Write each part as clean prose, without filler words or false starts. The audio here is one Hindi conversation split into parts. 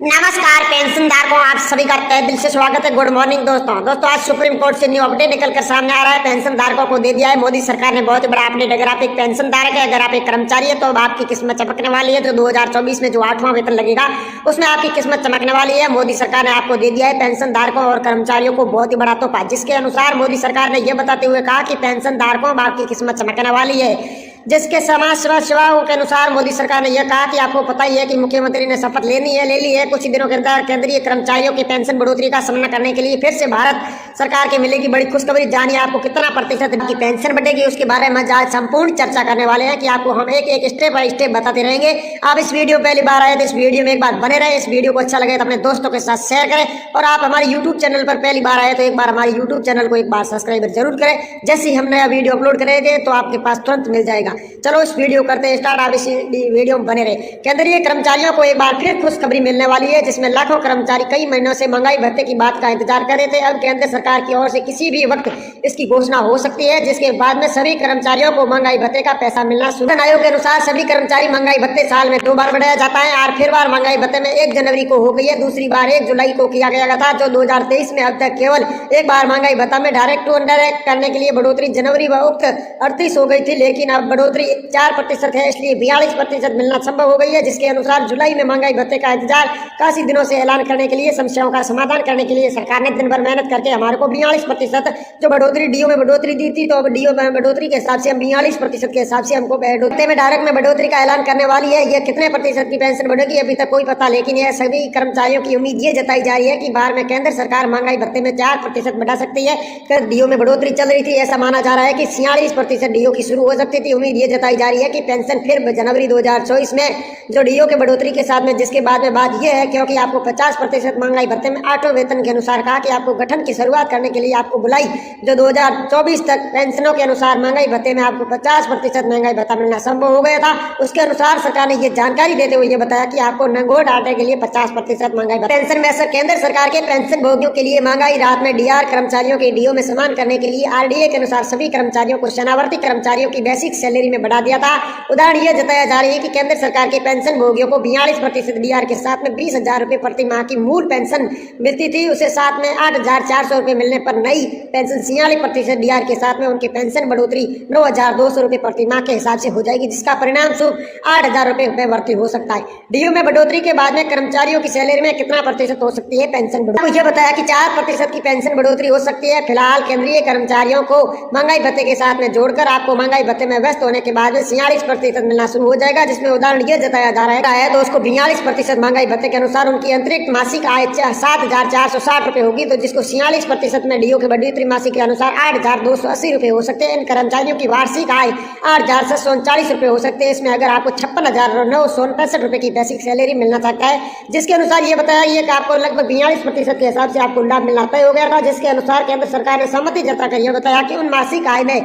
नमस्कार पेंशनधारकों, आप सभी का तहे दिल से स्वागत है। गुड मॉर्निंग दोस्तों आज सुप्रीम कोर्ट से न्यू अपडेट निकलकर सामने आ रहा है। पेंशनधारकों को दे दिया है मोदी सरकार ने बहुत ही बड़ा अपडेट। अगर आप एक पेंशनधारक है, अगर आप एक कर्मचारी है, तो अब आपकी किस्मत चमकने वाली है। जो 2024 में जो 8वां वेतन लगेगा उसमें आपकी किस्मत चमकने वाली है। मोदी सरकार ने आपको दे दिया है पेंशनधारकों और कर्मचारियों को बहुत ही बड़ा तोहफा, जिसके अनुसार मोदी सरकार ने यह बताते हुए कहा कि पेंशनधारकों अब आपकी किस्मत चमकने वाली है। जिसके समाज सेवाओं के अनुसार मोदी सरकार ने यह कहा कि आपको पता ही है कि मुख्यमंत्री ने शपथ ले ली है। कुछ ही दिनों के अंदर केंद्रीय कर्मचारियों की पेंशन बढ़ोतरी का सामना करने के लिए फिर से भारत सरकार के मिलेगी बड़ी खुशखबरी। जानिए आपको कितना प्रतिशत की पेंशन बढ़ेगी, उसके बारे में आज संपूर्ण चर्चा करने वाले हैं कि आपको हम एक एक स्टेप बाय स्टेप बताते रहेंगे। आप इस वीडियो पहली बार आए तो इस वीडियो में एक बार बने रहे। इस वीडियो को अच्छा लगे तो अपने दोस्तों के साथ शेयर करें और आप हमारे यूट्यूब चैनल पर पहली बार आए तो एक बार हमारे यूट्यूब चैनल को एक बार सब्सक्राइब जरूर करें। जैसे ही हम नया वीडियो अपलोड करेंगे तो आपके पास तुरंत मिल जाएगा। चलो इस वीडियो करते हैं स्टार्ट। आप इस वीडियो में बने रहे। केंद्रीय कर्मचारियों को एक बार फिर खुशखबरी मिलने वाली है, जिसमें लाखों कर्मचारी कई महीनों से महंगाई भत्ते की बात का इंतजार कर रहे थे। अब केंद्र सरकार की ओर से किसी भी वक्त इसकी घोषणा हो सकती है, जिसके बाद में सभी कर्मचारियों को महंगाई भत्ते का पैसा मिलना शुरू। आयोग के अनुसार सभी कर्मचारी महंगाई भत्ते साल में 2 बार बढ़ाया जाता है और फिर बार महंगाई भत्ते में 1 जनवरी को हो गई है। दूसरी बार 1 जुलाई को किया गया था। जो 2023 में अब तक केवल एक बार महंगाई भत्ता में डायरेक्ट टू इनडायरेक्ट करने के लिए बढ़ोतरी जनवरी व उक्त 38 हो गई थी, लेकिन अब बढ़ोतरी 4% है, इसलिए 42% मिलना संभव हो गई है। जिसके अनुसार जुलाई में महंगाई भत्ते का इंतजार काफी दिनों से ऐलान करने के लिए समस्याओं का समाधान करने के लिए सरकार ने दिन भर मेहनत करके हमारे को 42% जो बढ़ोतरी डीओ में बढ़ोतरी दी थी, तो अब डीओ में बढ़ोतरी के हिसाब से हम 42% के हिसाब से हमको भत्ते में डायरेक्ट में बढ़ोतरी का ऐलान करने वाली है। यह कितने प्रतिशत की पेंशन बढ़ेगी अभी तक कोई पता, लेकिन यह सभी कर्मचारियों की उम्मीद ये जताई जा रही है कि बार में केंद्र सरकार महंगाई भत्ते में 4% बढ़ा सकती है। कल डीओ में बढ़ोतरी चल रही थी, ऐसा माना जा रहा है कि 46% डीओ की शुरू हो सकती थी। उम्मीद ये जताई जा रही है कि पेंशन फिर जनवरी 2024 में जो डीओ के बढ़ोतरी के साथ में, जिसके बाद में बात यह है क्योंकि आपको 50% महंगाई भत्ते में 8वें वेतन के अनुसार कहा कि आपको गठन की शुरुआत करने के लिए आपको बुलाई। जो 2024 तक पेंशनों के अनुसार महंगाई भत्ते में आपको 50% महंगाई भत्ता मिलना संभव हो गया था। उसके अनुसार सरकार ने यह जानकारी देते हुए यह बताया कि आपको नंगोट आटे के लिए 50% महंगाई पेंशन में केंद्र सरकार के पेंशन भोगियों के लिए महंगाई राहत में डीआर कर्मचारियों के डीओ में समान करने के लिए आरडीए के अनुसार सभी कर्मचारियों को सेनावर्ती कर्मचारियों की बेसिक सैलरी में बढ़ा दिया था। उदाहरण यह जताया जा रही है कि केंद्र सरकार के पेंशन भोगियों को 42% डीआर के साथ में 20,000 रुपए प्रति माह की मूल पेंशन मिलती थी। उसे साथ में 8,400 रुपए मिलने पर नई पेंशन 46% डीआर के साथ में उनकी पेंशन बढ़ोतरी 9,200 रुपए प्रति माह के हिसाब से हो जाएगी, जिसका परिणाम स्वरूप 8,000 रुपए भर्ती हो सकता है। डीओ में बढ़ोतरी के बाद में कर्मचारियों की सैलरी में कितना प्रतिशत हो सकती है पेंशन बढ़ोतरी? यह बताया कि 4% की पेंशन बढ़ोतरी हो सकती है। फिलहाल केंद्रीय कर्मचारियों को महंगाई भत्ते के साथ में जोड़कर आपको महंगाई भत्ते में व्यस्त होने के बाद में 46% मिलना शुरू हो जाएगा, जिसमें उदाहरण यह जताया जा रहा है तो उसको 42% महंगाई भत्ते के अनुसार उनकी अंतरिक्त मासिक आय 7,460 रुपए होगी, तो जिसको 46% में डीओ के बढ़ोतरी मासिक के अनुसार 8,280 रुपए हो सकते हैं। इन कर्मचारियों की वार्षिक आय 8,739 रुपए हो सकते हैं। इसमें अगर आपको 56,965 रुपए की बेसिक सैलरी मिलना चाहता है, जिसके अनुसार ये बताया कि आपको लगभग 42% के हिसाब से आपको लाभ मिलना तय हो गया था। जिसके अनुसार केंद्र सरकार ने सहमति जताकर यह बताया कि उन मासिक आय में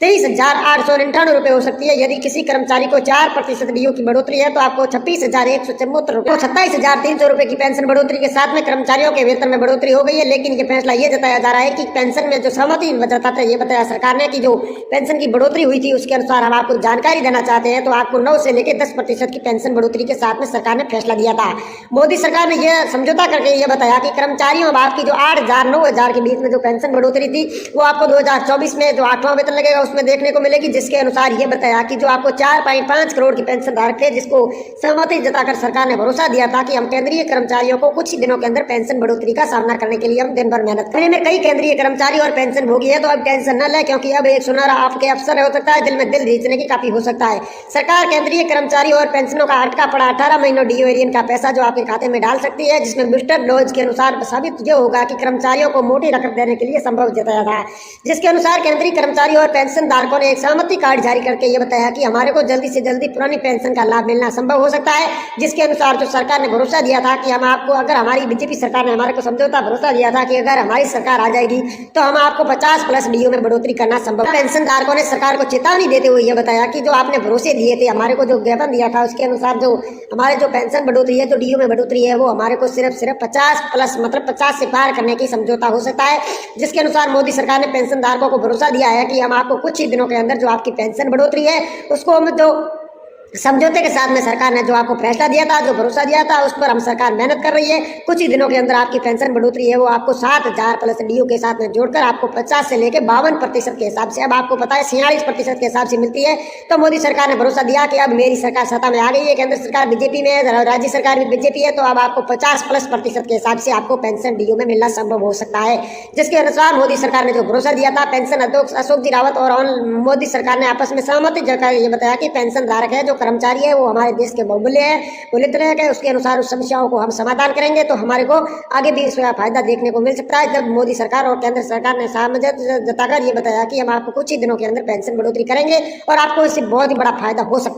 23,898 रुपए हो सकती है। यदि किसी कर्मचारी को 4% डीओ की बढ़ोतरी है तो आपको 26,174 रुपए 27,300 रुपए की पेंशन बढ़ोतरी के साथ में कर्मचारियों के वेतन में बढ़ोतरी हो गई है। लेकिन ये फैसला ये जताया जा रहा है कि पेंशन में जो सहमति जताता है, ये बताया सरकार ने कि जो पेंशन की बढ़ोतरी हुई थी उसके अनुसार हम आपको जानकारी देना चाहते हैं। तो आपको 9 से लेकर 10% की पेंशन बढ़ोतरी के साथ में सरकार ने फैसला दिया था। मोदी सरकार ने यह समझौता करके यह बताया कि कर्मचारियों अब आपकी जो 8,000 9,000 के बीच में जो पेंशन बढ़ोतरी थी वो आपको 2024 में जो 8वां वेतन लगेगा में देखने को मिलेगी। जिसके अनुसार यह बताया कि जो आपको 4.5 करोड़ की पेंशन धारक थे, जिसको सहमति जताकर सरकार ने भरोसा दिया था कि हम केंद्रीय कर्मचारियों को कुछ ही दिनों के अंदर पेंशन बढ़ोतरी का सामना करने के लिए हम दिन भर मेहनत करें। में कई केंद्रीय कर्मचारी और पेंशन भोगी है, तो अब टेंशन न ले, क्योंकि अब एक सुनहरा आपके अफसर हो सकता है, दिल में दिल जीतने की काफी हो सकता है। सरकार केंद्रीय कर्मचारी और पेंशनों का अटका पड़ा 18 महीनों डीओ एरियन का पैसा जो आपके खाते में डाल सकती है, जिसमें बूस्टर डोज के अनुसार साबित यह होगा कि कर्मचारियों को मोटी रकम देने के लिए संभव जताया था। जिसके अनुसार केंद्रीय कर्मचारी और पेंशन धारकों ने एक सहमति कार्ड जारी करके ये बताया कि हमारे को जल्दी से जल्दी पुरानी पेंशन का लाभ मिलना संभव हो सकता है। जिसके अनुसार जो सरकार ने भरोसा दिया था कि हम आपको, अगर हमारी बीजेपी सरकार ने हमारे को समझौता भरोसा दिया था कि अगर हमारी सरकार आ जाएगी तो हम आपको 50+ डीओ में बढ़ोतरी करना संभव। पेंशन धारकों ने सरकार को चेतावनी देते हुए यह बताया कि जो आपने भरोसे दिए थे, हमारे को जो ज्ञापन दिया था, उसके अनुसार जो हमारे जो पेंशन बढ़ोतरी है, जो डीओ में बढ़ोतरी है, वो हमारे को सिर्फ 50+ मतलब 50 से पार करने की समझौता हो सकता है। जिसके अनुसार मोदी सरकार ने पेंशन धारकों को भरोसा दिया है कि हम आपको कुछ ही दिनों के अंदर जो आपकी पेंशन बढ़ोतरी है उसको हम जो समझौते के साथ में सरकार ने जो आपको फैसला दिया था, जो भरोसा दिया था, उस पर हम सरकार मेहनत कर रही है। कुछ ही दिनों के अंदर आपकी पेंशन बढ़ोतरी है वो आपको 7,000 प्लस डीओ के साथ में जोड़कर आपको 50 से लेकर 52% के हिसाब से, अब आपको पता है 46% के हिसाब से मिलती है। तो मोदी सरकार ने भरोसा दिया कि अब मेरी सरकार सत्ता में आ गई है, केंद्र सरकार बीजेपी में है, राज्य सरकार भी बीजेपी है, तो अब आपको 50+% के हिसाब से आपको पेंशन डीओ में मिलना संभव हो सकता है। जिसके अनुसार मोदी सरकार ने जो भरोसा दिया था, पेंशन अध्यक्ष अशोक जी रावत और मोदी सरकार ने आपस में सहमति जताई, ये बताया कि पेंशन धारक है, जो कर्मचारी है, वो हमारे देश के बहुमूल्य है, मूल्य है, उसके अनुसार उस समस्याओं को हम समाधान करेंगे तो हमारे को आगे भी इसका फायदा देखने को मिल सकता है। जब मोदी सरकार और केंद्र सरकार ने सहमति जताकर ये बताया कि हम आपको कुछ ही दिनों के अंदर पेंशन बढ़ोतरी करेंगे और आपको इससे बहुत ही बड़ा फायदा हो सकता है।